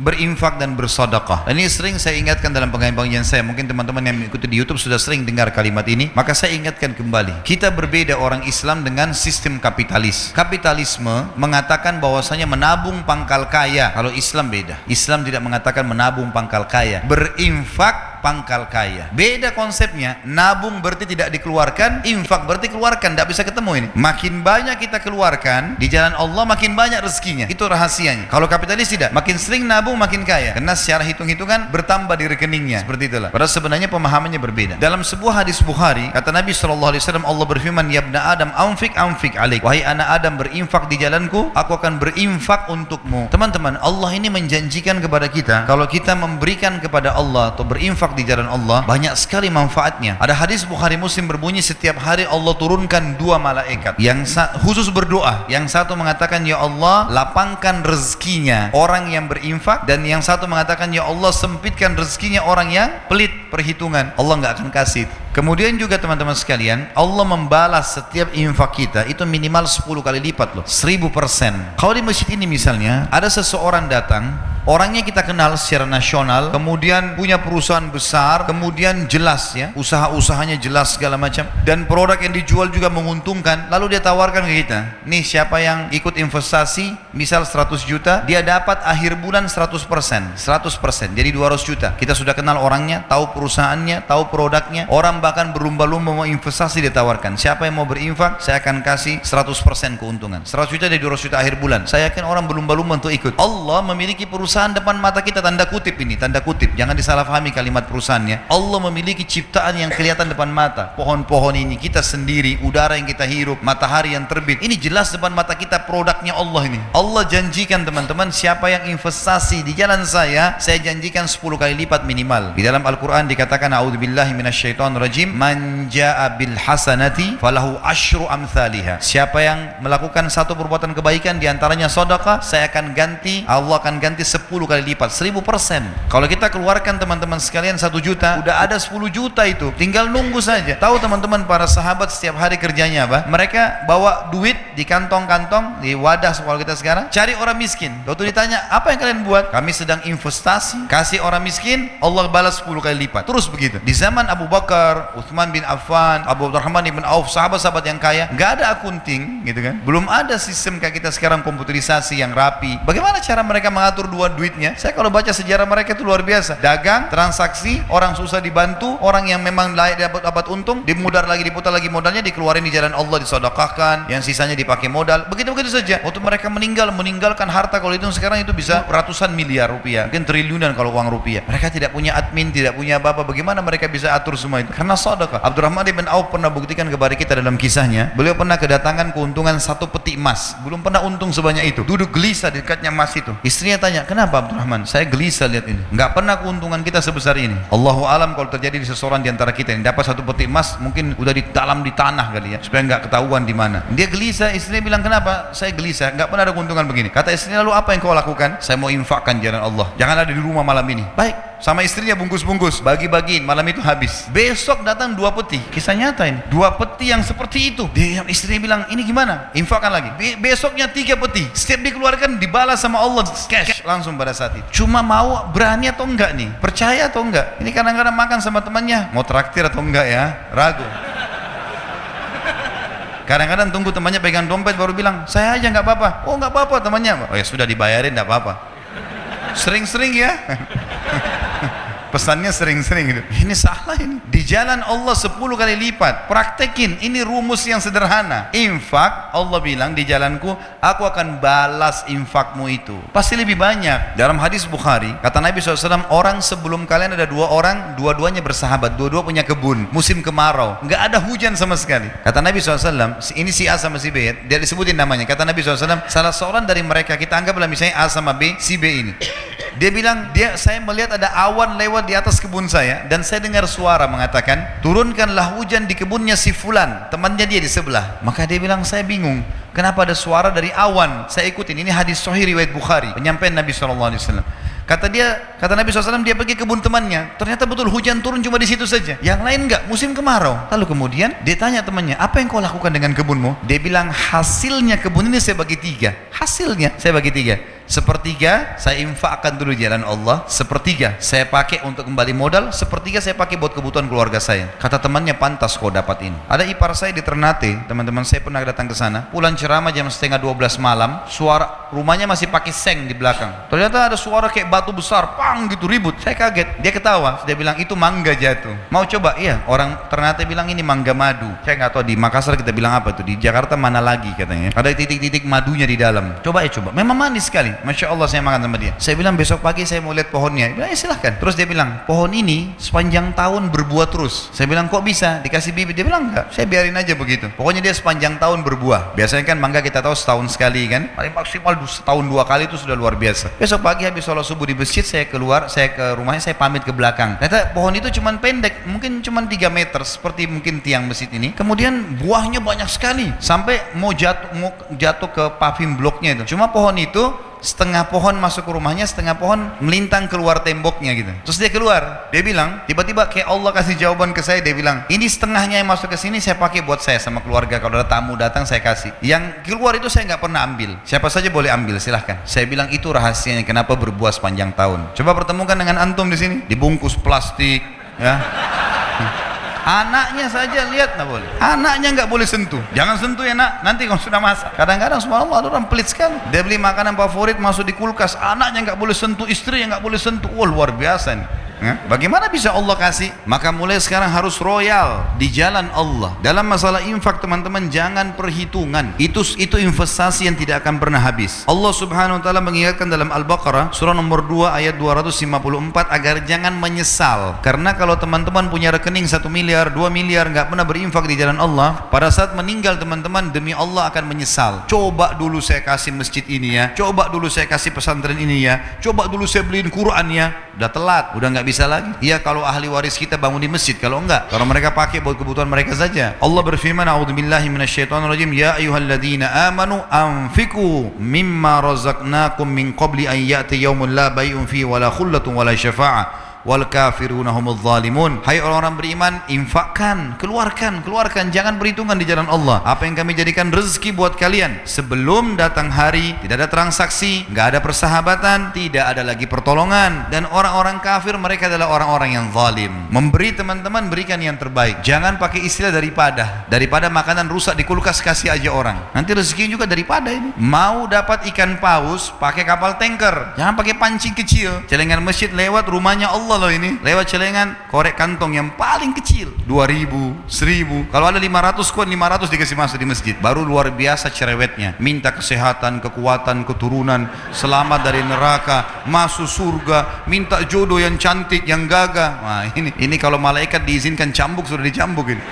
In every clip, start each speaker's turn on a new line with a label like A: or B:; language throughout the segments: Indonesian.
A: berinfak dan bersedekah. Dan ini sering saya ingatkan dalam pengajian saya. Mungkin teman-teman yang mengikuti di YouTube sudah sering dengar kalimat ini. Maka saya ingatkan kembali. Kita berbeda orang Islam dengan sistem kapitalis. Kapitalisme mengatakan bahwasanya menabung pangkal kaya. Kalau Islam beda. Islam tidak mengatakan menabung pangkal kaya. Berinfak pangkal kaya. Beda konsepnya. Nabung berarti tidak dikeluarkan, infak berarti keluarkan. Tidak bisa ketemu ini. Makin banyak kita keluarkan di jalan Allah, makin banyak rezekinya. Itu rahasianya. Kalau kapitalis tidak. Makin sering nabung makin kaya, karena secara hitung-hitungan bertambah di rekeningnya. Seperti itulah. Padahal sebenarnya pemahamannya berbeda. Dalam sebuah hadis Bukhari, kata Nabi SAW, Allah berfirman, ya ibna Adam, anfik alaik. Wahai anak Adam, berinfak di jalanku, aku akan berinfak untukmu. Teman-teman, Allah ini menjanjikan kepada kita, kalau kita memberikan kepada Allah atau berinfak di jalan Allah, banyak sekali manfaatnya. Ada hadis Bukhari Muslim berbunyi, setiap hari Allah turunkan dua malaikat yang khusus berdoa. Yang satu mengatakan, ya Allah, lapangkan rezekinya orang yang berinfak, dan yang satu mengatakan, ya Allah, sempitkan rezekinya orang yang pelit perhitungan. Allah nggak akan kasih. Kemudian juga teman-teman sekalian, Allah membalas setiap infak kita itu minimal 10 kali lipat loh, 1000%. Kalau di masjid ini misalnya ada seseorang datang, orangnya kita kenal secara nasional, kemudian punya perusahaan besar, kemudian jelas ya, usaha-usahanya jelas segala macam, dan produk yang dijual juga menguntungkan, lalu dia tawarkan ke kita, nih siapa yang ikut investasi, misal 100 juta, dia dapat akhir bulan 100%, jadi 200 juta. Kita sudah kenal orangnya, tahu perusahaannya, tahu produknya, orang bahkan berlumba-lumba mau investasi ditawarkan, siapa yang mau berinfak, saya akan kasih 100% keuntungan, 100 juta dari 200 juta akhir bulan. Saya yakin orang berlumba-lumba untuk ikut. Allah memiliki perusahaan depan mata kita, tanda kutip ini, tanda kutip, jangan disalahpahami kalimat perusahaannya. Allah memiliki ciptaan yang kelihatan depan mata, pohon-pohon ini, kita sendiri, udara yang kita hirup, matahari yang terbit, ini jelas depan mata kita, produknya Allah ini. Allah janjikan teman-teman, siapa yang investasi di jalan saya janjikan 10 kali lipat minimal. Di dalam Al-Quran dikatakan, a'udzubillahi minasyaitonirrajim, man ja'a bil hasanati falahu asyru amthaliha. Siapa yang melakukan satu perbuatan kebaikan diantaranya sedekah, saya akan ganti, Allah akan ganti 10 kali lipat, 1000%. Kalau kita keluarkan teman-teman sekalian 1 juta, udah ada 10 juta itu, tinggal nunggu saja. Tahu teman-teman, para sahabat setiap hari kerjanya apa? Mereka bawa duit di kantong-kantong, di wadah kalau kita sekarang, cari orang miskin. Waktu ditanya, apa yang kalian buat? Kami sedang investasi, kasih orang miskin, Allah balas 10 kali lipat. Terus begitu. Di zaman Abu Bakar, Utsman bin Affan, Abu Abdurrahman bin Auf, sahabat-sahabat yang kaya, nggak ada akunting, gitu kan? Belum ada sistem kayak kita sekarang, komputerisasi yang rapi. Bagaimana cara mereka mengatur duitnya? Saya kalau baca sejarah mereka itu luar biasa. Dagang, transaksi, orang susah dibantu, orang yang memang layak dapat untung, dimudar lagi, diputar lagi modalnya, dikeluarin di jalan Allah, disedekahkan, yang sisanya dipakai modal. Begitu-begitu saja. Waktu mereka meninggalkan harta, kalau itu sekarang itu bisa ratusan miliar rupiah, mungkin triliunan kalau uang rupiah. Mereka tidak punya admin, tidak punya apa-apa. Bagaimana mereka bisa atur semua itu? Karena sedekah. Abdurrahman bin Auf pernah buktikan kepada kita dalam kisahnya, beliau pernah kedatangan keuntungan 1 peti emas, belum pernah untung sebanyak itu, duduk gelisah di dekatnya emas itu. Istrinya tanya, kenapa Abdurrahman? Saya gelisah lihat ini, nggak pernah keuntungan kita sebesar ini. Allahu alam kalau terjadi di seseorang di antara kita ini dapat 1 peti emas, mungkin udah di dalam di tanah kali ya, supaya nggak ketahuan di mana. Dia gelisah, istrinya bilang, kenapa? Saya gelisah, nggak pernah ada keuntungan begini. Kata istrinya, lalu apa yang kau lakukan? Saya mau infakkan jalan Allah, jangan ada di rumah malam ini. Baik, sama istrinya bungkus-bungkus, bagi-bagiin, malam itu habis. Besok datang 2 peti, kisah nyata ini, 2 peti yang seperti itu. Dia, istrinya bilang, ini gimana? Infakkan lagi. Besoknya 3 peti, setiap dikeluarkan dibalas sama Allah cash langsung pada saat itu. Cuma mau berani atau enggak nih, percaya atau enggak. Ini kadang-kadang makan sama temannya, mau traktir atau enggak ya, ragu. Kadang-kadang tunggu temannya pegang dompet baru bilang, saya aja nggak apa-apa. Oh nggak apa-apa temannya. Oh ya sudah, dibayarin nggak apa-apa. Sering-sering ya. Pesannya sering-sering gitu. Ini salah ini. Di jalan Allah 10 kali lipat. Praktekin. Ini rumus yang sederhana. Infak, Allah bilang di jalanku, aku akan balas infakmu itu. Pasti lebih banyak. Dalam hadis Bukhari, kata Nabi SAW, orang sebelum kalian ada 2 orang, dua-duanya bersahabat, dua-dua punya kebun, musim kemarau, nggak ada hujan sama sekali. Kata Nabi SAW, ini si A sama si B, dia disebutin namanya. Kata Nabi SAW, salah seorang dari mereka, kita anggaplah misalnya A sama B, si B ini. Dia bilang, saya melihat ada awan lewat di atas kebun saya, dan saya dengar suara mengatakan, turunkanlah hujan di kebunnya si fulan, temannya dia di sebelah. Maka dia bilang, saya bingung, kenapa ada suara dari awan? Saya ikutin, ini hadis sahih riwayat Bukhari, penyampaian Nabi SAW. Kata Nabi SAW, dia pergi ke kebun temannya, ternyata betul hujan turun cuma di situ saja, yang lain enggak, musim kemarau. Lalu kemudian dia tanya temannya, apa yang kau lakukan dengan kebunmu? Dia bilang, hasilnya kebun ini saya bagi 3. Hasilnya saya bagi 3. Sepertiga saya infakkan dulu jalan Allah, sepertiga saya pakai untuk kembali modal, sepertiga saya pakai buat kebutuhan keluarga saya. Kata temannya, pantas kau dapat ini. Ada ipar saya di Ternate, teman-teman saya pernah datang ke sana, pulang ceramah jam setengah 12 malam, suara rumahnya masih pakai seng di belakang. Ternyata ada suara kayak batu besar, pang gitu, ribut. Saya kaget, dia ketawa, dia bilang itu mangga jatuh. Mau coba? Iya, orang Ternate bilang ini mangga madu. Saya nggak tahu di Makassar kita bilang apa itu, di Jakarta mana lagi katanya. Ada titik-titik madunya di dalam. Coba ya coba, memang manis sekali. Masya Allah, saya makan sama dia. Saya bilang besok pagi saya mau lihat pohonnya. Dia bilang, ya silahkan. Terus dia bilang, pohon ini sepanjang tahun berbuah terus. Saya bilang, kok bisa? Dikasih bibit? Dia bilang, enggak, saya biarin aja begitu. Pokoknya dia sepanjang tahun berbuah. Biasanya kan mangga kita tahu setahun sekali kan, paling maksimal setahun 2 kali itu sudah luar biasa. Besok pagi habis sholat subuh di masjid, saya keluar, saya ke rumahnya, saya pamit ke belakang. Ternyata pohon itu cuman pendek, mungkin cuman 3 meter, seperti mungkin tiang masjid ini. Kemudian buahnya banyak sekali, sampai mau jatuh ke paving bloknya itu. Cuma pohon itu setengah pohon masuk ke rumahnya, setengah pohon melintang keluar temboknya gitu. Terus dia keluar, dia bilang, tiba-tiba kayak Allah kasih jawaban ke saya, dia bilang, ini setengahnya yang masuk ke sini saya pakai buat saya sama keluarga, kalau ada tamu datang saya kasih. Yang keluar itu saya nggak pernah ambil, siapa saja boleh ambil, silahkan. Saya bilang itu rahasianya kenapa berbuah sepanjang tahun. Coba pertemukan dengan antum di sini, dibungkus plastik, ya. Anaknya saja lihat nggak boleh, anaknya nggak boleh sentuh, jangan sentuh ya nak, nanti kalau sudah masak. Kadang-kadang subhanallah ada orang pelit sekali, dia beli makanan favorit masuk di kulkas, anaknya nggak boleh sentuh, istri yang nggak boleh sentuh. Wah, luar biasa nih. Bagaimana bisa Allah kasih? Maka mulai sekarang harus royal di jalan Allah. Dalam masalah infak teman-teman, jangan perhitungan. Itu investasi yang tidak akan pernah habis. Allah Subhanahu wa taala mengingatkan dalam Al-Baqarah surah nomor 2 ayat 254 agar jangan menyesal. Karena kalau teman-teman punya rekening 1 miliar, 2 miliar nggak pernah berinfak di jalan Allah, pada saat meninggal teman-teman demi Allah akan menyesal. Coba dulu saya kasih masjid ini ya, coba dulu saya kasih pesantren ini ya, coba dulu saya beliin Quran ya. Udah telat, udah nggak bisa lagi. Iya kalau ahli waris kita bangun di masjid, kalau enggak, kalau mereka pakai buat kebutuhan mereka saja. Allah berfirman, a'udzubillahi minasyaitonirrajim, ya ayyuhalladzina amanu anfiqu mimma razaqnakum min qabli an ya'ti yaumun la bai'un fi wala khullatun wala syafa'ah wal kafiruna humudz zalimun. Hai orang-orang beriman, infakkan, keluarkan, jangan perhitungan di jalan Allah. Apa yang kami jadikan rezeki buat kalian sebelum datang hari, tidak ada transaksi, nggak ada persahabatan, tidak ada lagi pertolongan. Dan orang-orang kafir mereka adalah orang-orang yang zalim. Memberi teman-teman, berikan yang terbaik. Jangan pakai istilah daripada makanan rusak di kulkas kasih aja orang. Nanti rezeki juga daripada ini. Mau dapat ikan paus, pakai kapal tanker. Jangan pakai pancing kecil. Celengan masjid lewat rumahnya Allah loh ini, lewat celengan korek kantong yang paling kecil 2.000, 1.000. Kalau ada 500 koin, 500 dikasih masuk di masjid. Baru luar biasa cerewetnya. Minta kesehatan, kekuatan, keturunan, selamat dari neraka, masuk surga, minta jodoh yang cantik, yang gagah. Nah ini kalau malaikat diizinkan cambuk sudah dicambuk ini.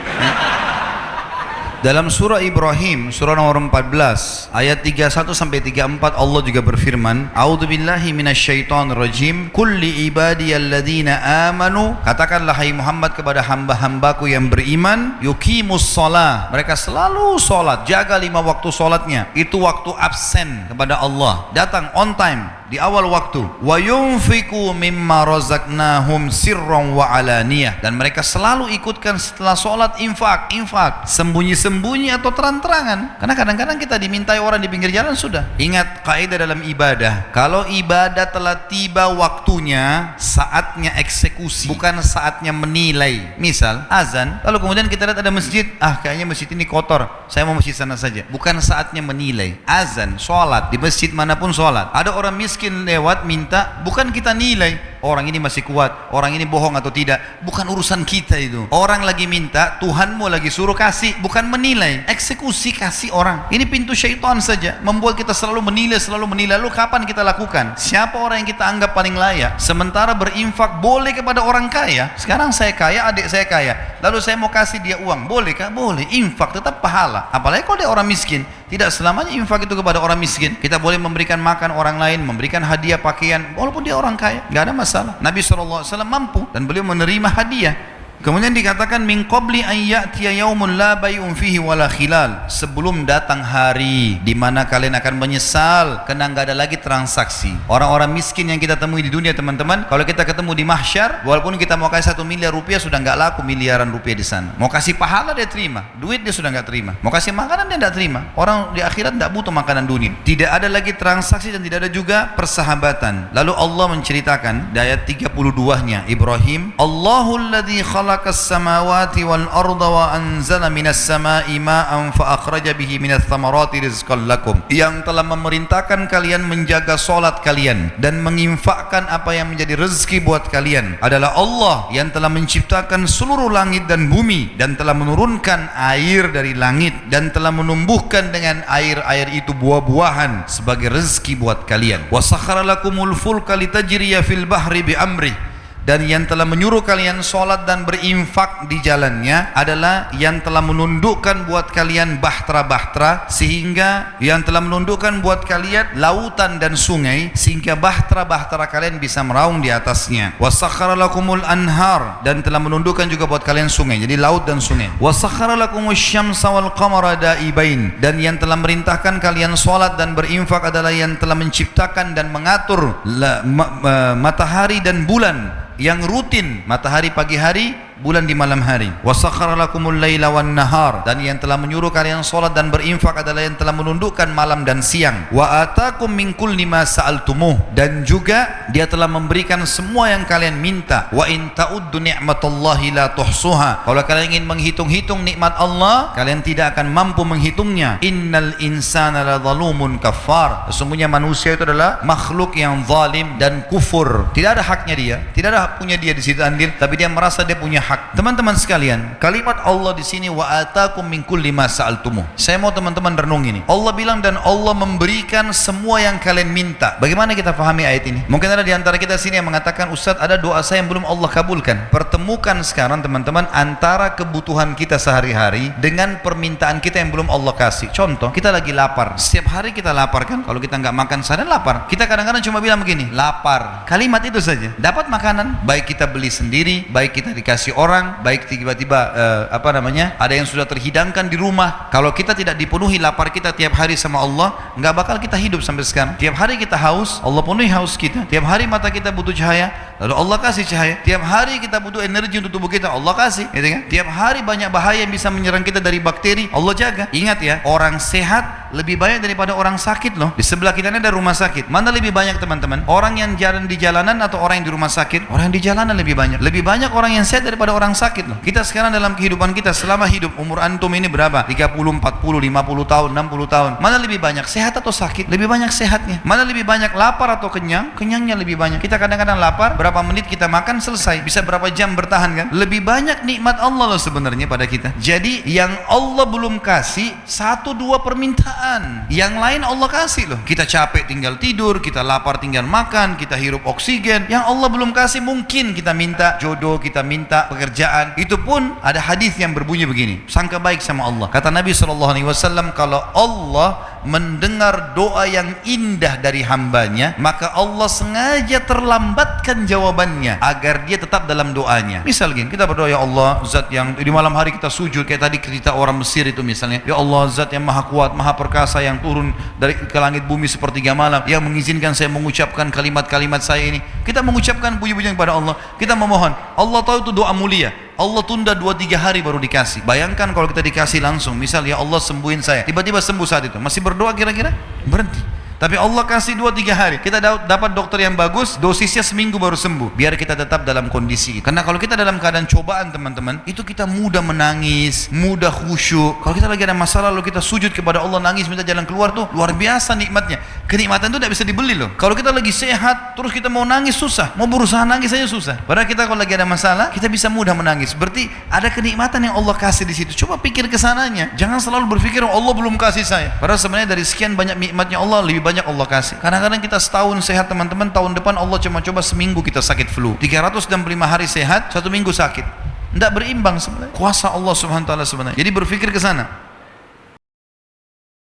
A: Dalam surah Ibrahim, surah nomor 14, ayat 31 sampai 34 Allah juga berfirman, A'udzubillahi minasyaitonirrajim, kulli ibadiyalladzina amanu, katakanlah hai Muhammad kepada hamba-hambaku yang beriman, yuqimus shalah, mereka selalu salat, jaga 5 waktu salatnya, itu waktu absen kepada Allah, datang on time di awal waktu, wa yunfiqu mimma razaqnahum sirran wa alaniyah, dan mereka selalu ikutkan setelah salat infak, sembunyi atau terang-terangan. Karena kadang-kadang kita dimintai orang di pinggir jalan sudah. Ingat kaidah dalam ibadah, kalau ibadah telah tiba waktunya, saatnya eksekusi, bukan saatnya menilai. Misal azan, lalu kemudian kita lihat ada masjid, kayaknya masjid ini kotor, saya mau masjid sana saja. Bukan saatnya menilai. Azan, sholat, di masjid manapun sholat, ada orang miskin lewat minta, bukan kita nilai orang ini masih kuat, orang ini bohong atau tidak, bukan urusan kita itu. Orang lagi minta, Tuhanmu lagi suruh kasih, bukan menilai. Eksekusi kasih orang. Ini pintu syaitan saja, membuat kita selalu menilai. Lalu kapan kita lakukan? Siapa orang yang kita anggap paling layak? Sementara berinfak boleh kepada orang kaya. Sekarang saya kaya, adik saya kaya, lalu saya mau kasih dia uang, bolehkah? Boleh. Infak tetap pahala. Apalagi kalau dia orang miskin. Tidak selamanya infak itu kepada orang miskin. Kita boleh memberikan makan orang lain, memberikan hadiah pakaian, walaupun dia orang kaya, nggak ada masalah. Nabi SAW mampu dan beliau menerima hadiah. Kemudian dikatakan min qabli an ya'tiya yaumun la bai'un fihi wala khilal, sebelum datang hari di mana kalian akan menyesal karena enggak ada lagi transaksi. Orang-orang miskin yang kita temui di dunia teman-teman, kalau kita ketemu di mahsyar, walaupun kita mau kasih 1 miliar rupiah sudah enggak laku miliaran rupiah di sana. Mau kasih pahala dia terima, duit dia sudah enggak terima. Mau kasih makanan dia enggak terima. Orang di akhirat enggak butuh makanan dunia. Tidak ada lagi transaksi dan tidak ada juga persahabatan. Lalu Allah menceritakan di ayat 32-nya Ibrahim, Allahul ladzi khalaqas samawati wal arda wa anzala minas sama'i ma'an fa akhraja bihi minats thamarati rizqan lakum, yang telah memerintahkan kalian menjaga salat kalian dan menginfakkan apa yang menjadi rezeki buat kalian adalah Allah yang telah menciptakan seluruh langit dan bumi dan telah menurunkan air dari langit dan telah menumbuhkan dengan air-air itu buah-buahan sebagai rezeki buat kalian. Wa sakhkhara lakumul fulka litajriya fil bahri bi amrih, dan yang telah menyuruh kalian sholat dan berinfak di jalannya adalah yang telah menundukkan buat kalian bahtera-bahtera, sehingga yang telah menundukkan buat kalian lautan dan sungai sehingga bahtera-bahtera kalian bisa meraung di atasnya. Wasakhkhara lakumul anhar, dan telah menundukkan juga buat kalian sungai, jadi laut dan sungai. Wasakhkhara lakumus syamsa wal qamara daibain, dan yang telah merintahkan kalian sholat dan berinfak adalah yang telah menciptakan dan mengatur matahari dan bulan yang rutin, matahari pagi hari, bulan di malam hari. Wasakhkhara lakumul laila wan nahar, dan yang telah menyuruh kalian salat dan berinfak adalah yang telah menundukkan malam dan siang. Wa atakum min kulli ma sa'altumuh, dan juga dia telah memberikan semua yang kalian minta. Wa in ta'uddu ni'matallahi la tuhsuha, kalau kalian ingin menghitung-hitung nikmat Allah, kalian tidak akan mampu menghitungnya. Innal insana la zalumun kafar, sesungguhnya manusia itu adalah makhluk yang zalim dan kufur. Tidak ada haknya dia, tidak ada punya dia di situ andil, tapi dia merasa dia punya hak. Teman-teman sekalian, kalimat Allah di sini wa atakum min kulli ma sa'altumuh. Saya mau teman-teman renung ini. Allah bilang dan Allah memberikan semua yang kalian minta. Bagaimana kita pahami ayat ini? Mungkin ada di antara kita sini yang mengatakan, Ustaz, ada doa saya yang belum Allah kabulkan. Pertemukan sekarang teman-teman antara kebutuhan kita sehari-hari dengan permintaan kita yang belum Allah kasih. Contoh, kita lagi lapar. Setiap hari kita lapar kan? Kalau kita nggak makan sehari lapar. Kita kadang-kadang cuma bilang begini, lapar. Kalimat itu saja. Dapat makanan, baik kita beli sendiri, baik kita dikasih orang, baik tiba-tiba ada yang sudah terhidangkan di rumah. Kalau kita tidak dipenuhi lapar kita tiap hari sama Allah, nggak bakal kita hidup sampai sekarang. Tiap hari kita haus, Allah penuhi haus kita. Tiap hari mata kita butuh cahaya, lalu Allah kasih cahaya. Tiap hari kita butuh energi untuk tubuh kita, Allah kasih, gitu kan? Tiap hari banyak bahaya yang bisa menyerang kita dari bakteri, Allah jaga. Ingat ya, orang sehat lebih banyak daripada orang sakit loh. Di sebelah kita ini ada rumah sakit. Mana lebih banyak teman-teman? Orang yang jalan di jalanan atau orang yang di rumah sakit? Orang yang di jalanan lebih banyak. Lebih banyak orang yang sehat daripada orang sakit loh. Kita sekarang dalam kehidupan kita selama hidup, umur antum ini berapa? 30, 40, 50 tahun, 60 tahun. Mana lebih banyak sehat atau sakit? Lebih banyak sehatnya. Mana lebih banyak lapar atau kenyang? Kenyangnya lebih banyak. Kita kadang-kadang lapar, berapa menit kita makan selesai. Bisa berapa jam bertahan kan? Lebih banyak nikmat Allah loh sebenarnya pada kita. Jadi yang Allah belum kasih 1-2 permintaan, yang lain Allah kasih loh. Kita capek tinggal tidur, kita lapar tinggal makan, kita hirup oksigen. Yang Allah belum kasih mungkin kita minta jodoh, kita minta pekerjaan. Itu pun ada hadis yang berbunyi begini, sangka baik sama Allah. Kata Nabi SAW, kalau Allah mendengar doa yang indah dari hambanya, maka Allah sengaja terlambatkan jawabannya agar dia tetap dalam doanya. Misal gini, kita berdoa, ya Allah, zat yang di malam hari kita sujud, kayak tadi cerita orang Mesir itu misalnya, ya Allah, zat yang maha kuat, maha perkasa, yang turun dari ke langit bumi sepertiga malam, yang mengizinkan saya mengucapkan kalimat-kalimat saya ini. Kita mengucapkan puji-pujian kepada Allah, kita memohon. Allah tahu itu doa mulia. Allah tunda 2-3 hari baru dikasih. Bayangkan kalau kita dikasih langsung, misal ya Allah sembuhin saya, tiba-tiba sembuh saat itu, masih berdoa kira-kira? Berhenti. Tapi Allah kasih 2-3 hari, kita dapat dokter yang bagus, dosisnya seminggu baru sembuh, biar kita tetap dalam kondisi itu. Karena kalau kita dalam keadaan cobaan teman-teman, itu kita mudah menangis, mudah khusyuk. Kalau kita lagi ada masalah lalu kita sujud kepada Allah, nangis minta jalan keluar, tuh luar biasa nikmatnya. Kenikmatan itu tidak bisa dibeli loh. Kalau kita lagi sehat terus kita mau nangis susah, mau berusaha nangis saja susah. Padahal kita kalau lagi ada masalah, kita bisa mudah menangis. Berarti ada kenikmatan yang Allah kasih di situ. Coba pikir ke sananya, jangan selalu berpikir Allah belum kasih saya. Padahal sebenarnya dari sekian banyak nikmatnya Allah, lebih banyak Allah kasih. Kadang-kadang kita setahun sehat teman-teman, tahun depan Allah cuma coba seminggu kita sakit flu. 365 hari sehat, 1 minggu sakit. Tidak berimbang sebenarnya kuasa Allah Subhanahu wa taala sebenarnya. Jadi berpikir ke sana.